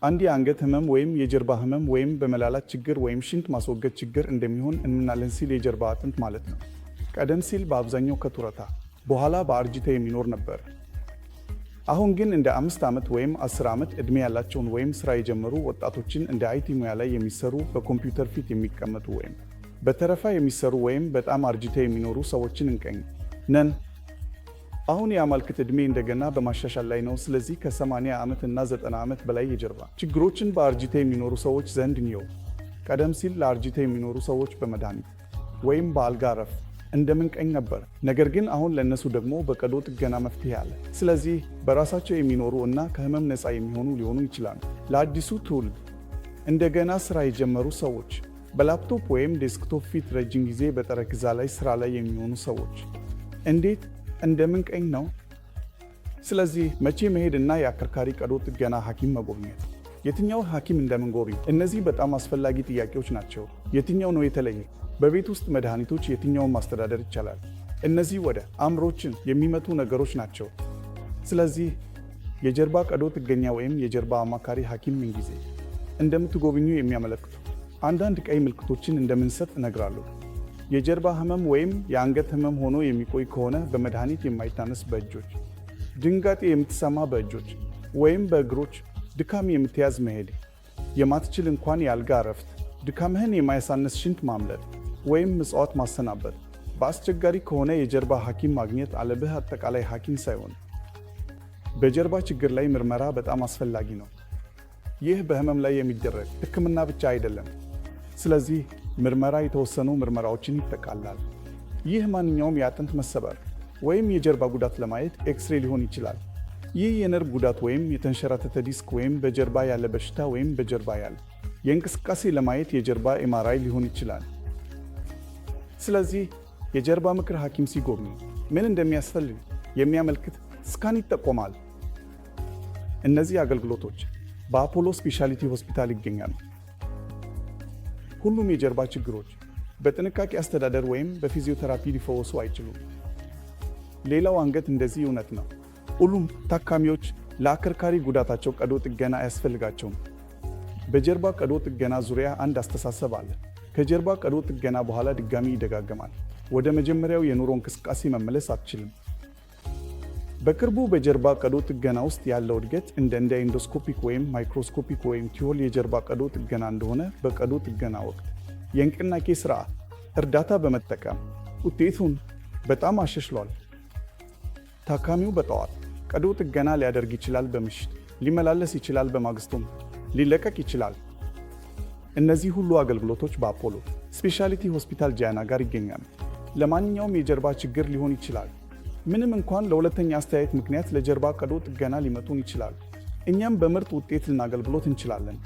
አንድ የአንገት ህመም ወይም የጀርባ ህመም ወይም በመላላት ችግር ወይም ሽንት ማስወገድ ችግር እንደሚሆን እንምናለን ሲል የጀርባ አጥንት ማለት ነው። ቀደም ሲል በአብዛኛው ከጡረታ በኋላ በአርጅታ የሚኖር ነበር። አሁን ግን እንደ 5 ዓመት ወይም 10 ዓመት ዕድሜ ያላቸውን ወይም ሥራ የጀመሩ ወጣቶችን እንደ አይቲ ሙያ ላይ የሚሰሩ በኮምፒውተር ፊት የሚቀመጡ ወይም በተረፋ የሚሰሩ ወይም በጣም አርጅታ የሚኖሩ ሰዎችን እንቀኝ ነን። አሁን የአማልክት ዕድሜ እንደገና በማሻሻል ላይ ነው። ስለዚህ ከ80 ዓመት እና 90 ዓመት በላይ የጀርባ ችግሮችን በአርጅታ የሚኖሩ ሰዎች ዘንድ እንየው። ቀደም ሲል ለአርጅታ የሚኖሩ ሰዎች በመድኃኒት ወይም በአልጋ ረፍ እንደምንቀኝ ነበር። ነገር ግን አሁን ለእነሱ ደግሞ በቀዶ ጥገና መፍትሄ አለ። ስለዚህ በራሳቸው የሚኖሩ እና ከህመም ነፃ የሚሆኑ ሊሆኑ ይችላሉ። ለአዲሱ ትውልድ እንደገና ሥራ የጀመሩ ሰዎች በላፕቶፕ ወይም ዴስክቶፕ ፊት ረጅም ጊዜ በጠረጴዛ ላይ ሥራ ላይ የሚሆኑ ሰዎች እንዴት እንደምንቀኝ ነው። ስለዚህ መቼ መሄድ እና የአከርካሪ ቀዶ ጥገና ሐኪም መጎብኘት፣ የትኛው ሐኪም እንደምንጎብኝ፣ እነዚህ በጣም አስፈላጊ ጥያቄዎች ናቸው። የትኛው ነው የተለየ? በቤት ውስጥ መድኃኒቶች የትኛውን ማስተዳደር ይቻላል? እነዚህ ወደ አእምሮችን የሚመጡ ነገሮች ናቸው። ስለዚህ የጀርባ ቀዶ ጥገኛ ወይም የጀርባ አማካሪ ሐኪም ምን ጊዜ እንደምትጎብኙ የሚያመለክቱ አንዳንድ ቀይ ምልክቶችን እንደምንሰጥ እነግራለሁ። የጀርባ ህመም ወይም የአንገት ህመም ሆኖ የሚቆይ ከሆነ በመድኃኒት የማይታነስ በእጆች ድንጋጤ የምትሰማ በእጆች ወይም በእግሮች ድካም የምትያዝ መሄድ የማትችል እንኳን የአልጋ እረፍት ድካምህን የማያሳነስ ሽንት ማምለጥ ወይም ምጽዋት ማሰናበት በአስቸጋሪ ከሆነ የጀርባ ሐኪም ማግኘት አለብህ። አጠቃላይ ሐኪም ሳይሆን በጀርባ ችግር ላይ ምርመራ በጣም አስፈላጊ ነው። ይህ በህመም ላይ የሚደረግ ሕክምና ብቻ አይደለም። ስለዚህ ምርመራ የተወሰኑ ምርመራዎችን ይጠቃልላል። ይህ ማንኛውም የአጥንት መሰበር ወይም የጀርባ ጉዳት ለማየት ኤክስሬ ሊሆን ይችላል። ይህ የነርቭ ጉዳት ወይም የተንሸራተተ ዲስክ ወይም በጀርባ ያለ በሽታ ወይም በጀርባ ያለ የእንቅስቃሴ ለማየት የጀርባ ኤምአርአይ ሊሆን ይችላል። ስለዚህ የጀርባ ምክር ሐኪም ሲጎብኙ ምን እንደሚያስፈልግ የሚያመለክት ስካን ይጠቆማል። እነዚህ አገልግሎቶች በአፖሎ ስፔሻሊቲ ሆስፒታል ይገኛሉ። ሁሉም የጀርባ ችግሮች በጥንቃቄ አስተዳደር ወይም በፊዚዮቴራፒ ሊፈወሱ አይችሉም። ሌላው አንገት እንደዚህ እውነት ነው። ሁሉም ታካሚዎች ለአከርካሪ ጉዳታቸው ቀዶ ጥገና አያስፈልጋቸውም። በጀርባ ቀዶ ጥገና ዙሪያ አንድ አስተሳሰብ አለ። ከጀርባ ቀዶ ጥገና በኋላ ድጋሚ ይደጋገማል። ወደ መጀመሪያው የኑሮ እንቅስቃሴ መመለስ አትችልም። በቅርቡ በጀርባ ቀዶ ጥገና ውስጥ ያለው እድገት እንደ ኢንዶስኮፒክ ወይም ማይክሮስኮፒክ ወይም ቲዮል የጀርባ ቀዶ ጥገና እንደሆነ በቀዶ ጥገና ወቅት የንቅናቄ ስርዓት እርዳታ በመጠቀም ውጤቱን በጣም አሻሽሏል። ታካሚው በጠዋት ቀዶ ጥገና ሊያደርግ ይችላል፣ በምሽት ሊመላለስ ይችላል፣ በማግስቱም ሊለቀቅ ይችላል። እነዚህ ሁሉ አገልግሎቶች በአፖሎ ስፔሻሊቲ ሆስፒታል ጃና ጋር ይገኛሉ። ለማንኛውም የጀርባ ችግር ሊሆን ይችላል። ምንም እንኳን ለሁለተኛ አስተያየት ምክንያት ለጀርባ ቀዶ ጥገና ሊመጡን ይችላል። እኛም በምርጥ ውጤት ልናገልግሎት እንችላለን።